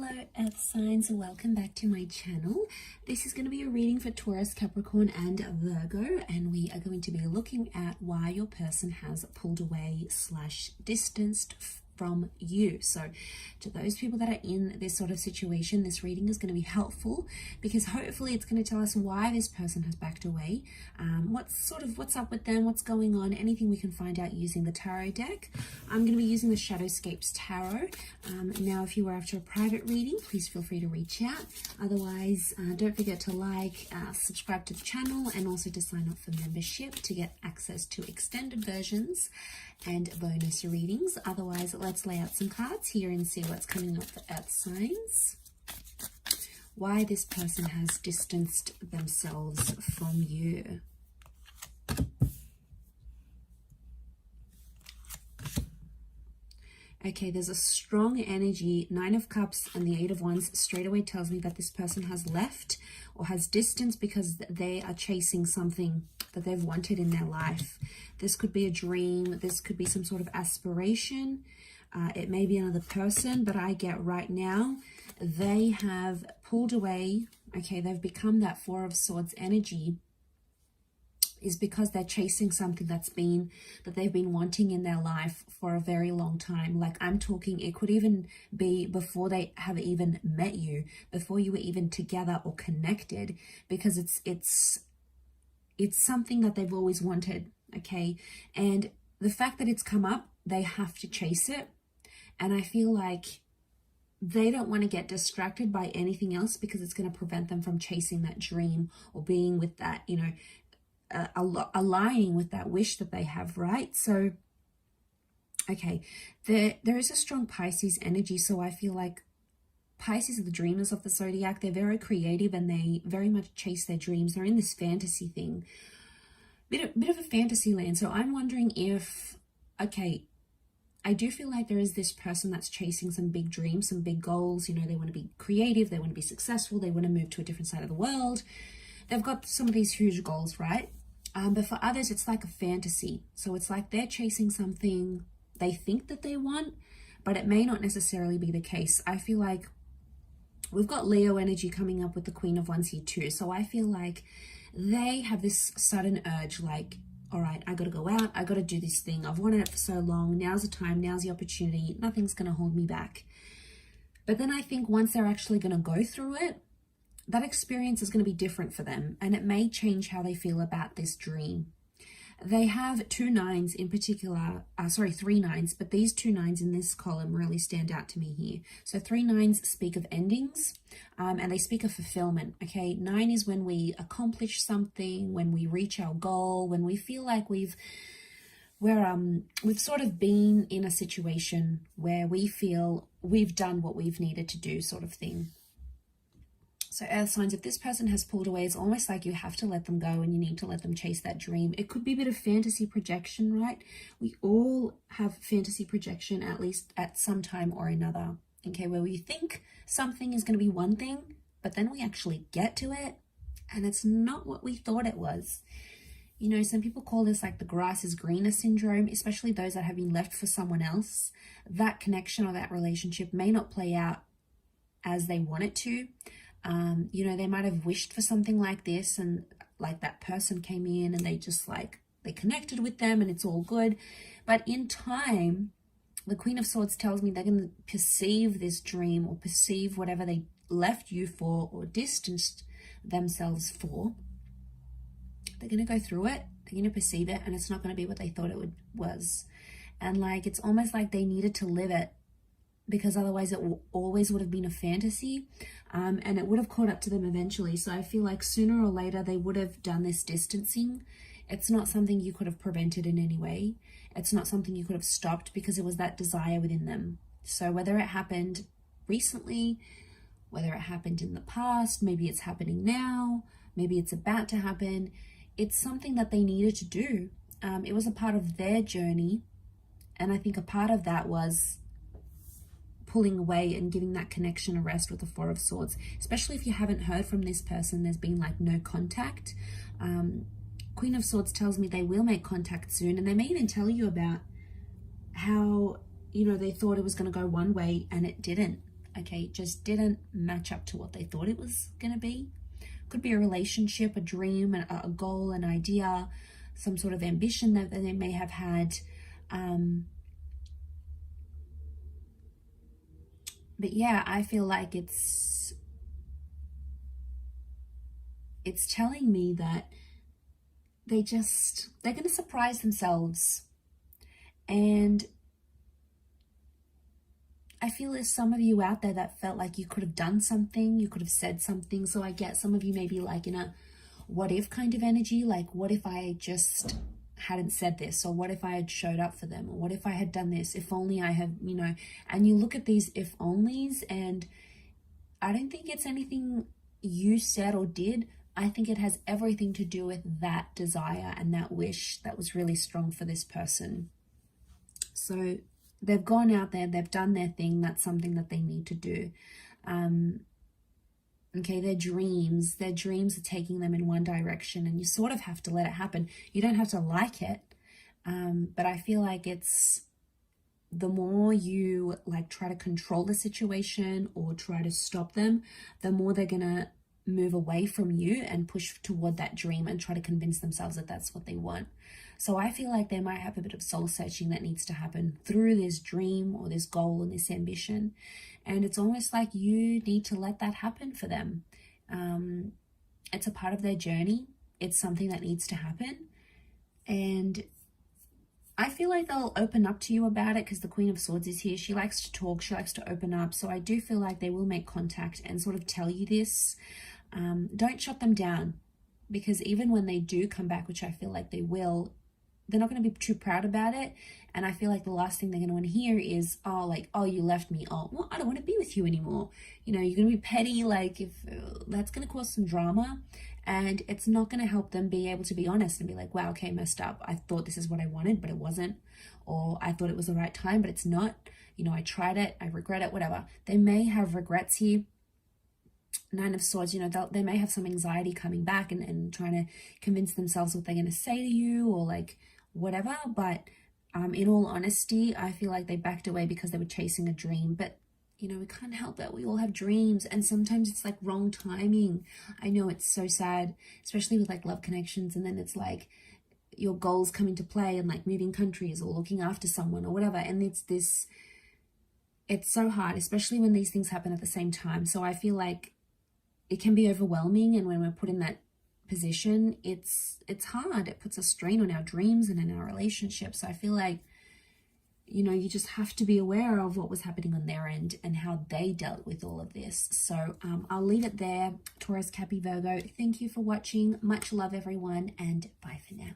Hello Earth signs, welcome back to my channel. This is going to be a reading for Taurus, Capricorn and Virgo, and we are going to be looking at why your person has pulled away / distanced from you. So to those people that are in this sort of situation, this reading is going to be helpful because hopefully it's going to tell us why this person has backed away, what's up with them, what's going on, anything we can find out using the tarot deck. I'm going to be using the Shadowscapes Tarot. Now if you are after a private reading, please feel free to reach out. Otherwise, don't forget to like, subscribe to the channel, and also to sign up for membership to get access to extended versions and bonus readings. Otherwise, let's lay out some cards here and see what's coming up for Earth signs. Why this person has distanced themselves from you. Okay, there's a strong energy. 9 of Cups and the 8 of Wands straight away tells me that this person has left or has distanced because they are chasing something that they've wanted in their life. This could be a dream. This could be some sort of aspiration. It may be another person, but I get right now they have pulled away. Okay, they've become that 4 of Swords energy is because they're chasing something that they've been wanting in their life for a very long time. Like I'm talking, it could even be before they have even met you, before you were even together or connected, because it's something that they've always wanted. Okay, and the fact that it's come up, they have to chase it. And I feel like they don't want to get distracted by anything else because it's going to prevent them from chasing that dream or being with that, you know, aligning with that wish that they have, right? So okay, there is a strong Pisces energy. So I feel like Pisces are the dreamers of the zodiac. They're very creative and they very much chase their dreams. They're in this fantasy thing, bit of a fantasy land. So I'm wondering if, okay, I do feel like there is this person that's chasing some big dreams, some big goals. You know, they want to be creative, they want to be successful, they want to move to a different side of the world. They've got some of these huge goals, right? But for others, it's like a fantasy. So it's like they're chasing something they think that they want, but it may not necessarily be the case. I feel like we've got Leo energy coming up with the Queen of Wands here too. So I feel like they have this sudden urge, like, all right, I got to go out. I got to do this thing. I've wanted it for so long. Now's the time. Now's the opportunity. Nothing's going to hold me back. But then I think once they're actually going to go through it, that experience is going to be different for them, and it may change how they feel about this dream. They have 2 9s in particular, 3 9s, but these 2 9s in this column really stand out to me here. So 3 9s speak of endings, and they speak of fulfillment. Okay, 9 is when we accomplish something, when we reach our goal, when we feel like we've sort of been in a situation where we feel we've done what we've needed to do, sort of thing. So Earth signs, if this person has pulled away, it's almost like you have to let them go and you need to let them chase that dream. It could be a bit of fantasy projection, right? We all have fantasy projection, at least at some time or another. Okay, where we think something is going to be one thing, but then we actually get to it and it's not what we thought it was. You know, some people call this like the grass is greener syndrome, especially those that have been left for someone else. That connection or that relationship may not play out as they want it to. You know, they might have wished for something like this, and like that person came in and they just like, they connected with them and it's all good. But in time, the Queen of Swords tells me they're going to perceive this dream or perceive whatever they left you for or distanced themselves for. They're going to go through it. They're going to perceive it, and it's not going to be what they thought it was. And like, it's almost like they needed to live it, because otherwise it always would have been a fantasy, and it would have caught up to them eventually. So I feel like sooner or later they would have done this distancing. It's not something you could have prevented in any way. It's not something you could have stopped because it was that desire within them. So whether it happened recently, whether it happened in the past, maybe it's happening now, maybe it's about to happen, it's something that they needed to do. It was a part of their journey, and I think a part of that was pulling away and giving that connection a rest with the 4 of Swords. Especially if you haven't heard from this person, there's been like no contact. Queen of Swords tells me they will make contact soon, and they may even tell you about how, you know, they thought it was going to go one way and it didn't. okay? It just didn't match up to what they thought it was going to be. Could be a relationship, a dream, a goal, an idea, some sort of ambition that they may have had. But yeah, I feel like it's telling me that they're going to surprise themselves. And I feel there's some of you out there that felt like you could have done something, you could have said something. So I get some of you maybe like in a what if kind of energy, like what if I just hadn't said this, or what if I had showed up for them, or what if I had done this, if only I had, you know. And you look at these if onlys, and I don't think it's anything you said or did. I think it has everything to do with that desire and that wish that was really strong for this person. So they've gone out there, they've done their thing. That's something that they need to do. Okay, their dreams are taking them in one direction, and you sort of have to let it happen. You don't have to like it, but I feel like it's the more you like try to control the situation or try to stop them, the more they're gonna move away from you and push toward that dream and try to convince themselves that that's what they want. So I feel like they might have a bit of soul searching that needs to happen through this dream or this goal and this ambition. And it's almost like you need to let that happen for them. It's a part of their journey. It's something that needs to happen. And I feel like they'll open up to you about it because the Queen of Swords is here. She likes to talk. She likes to open up. So I do feel like they will make contact and sort of tell you this. Don't shut them down, because even when they do come back, which I feel like they will, they're not going to be too proud about it. And I feel like the last thing they're going to want to hear is, oh, like, oh, you left me. Oh, well, I don't want to be with you anymore. You know, you're going to be petty. Like, if that's going to cause some drama, and it's not going to help them be able to be honest and be like, wow, okay, messed up. I thought this is what I wanted, but it wasn't. Or I thought it was the right time, but it's not. You know, I tried it. I regret it, whatever. They may have regrets here. Nine of Swords, you know, they may have some anxiety coming back and trying to convince themselves what they're going to say to you or like whatever. But in all honesty, I feel like they backed away because they were chasing a dream. But, you know, we can't help that. We all have dreams, and sometimes it's like wrong timing. I know, it's so sad, especially with like love connections. And then it's like your goals come into play and like moving countries or looking after someone or whatever. And it's so hard, especially when these things happen at the same time. So I feel like it can be overwhelming, and when we're put in that position, it's hard. It puts a strain on our dreams and in our relationships. So I feel like, you know, you just have to be aware of what was happening on their end and how they dealt with all of this. So I'll leave it there. Taurus, Cappy, Virgo, thank you for watching. Much love, everyone, and bye for now.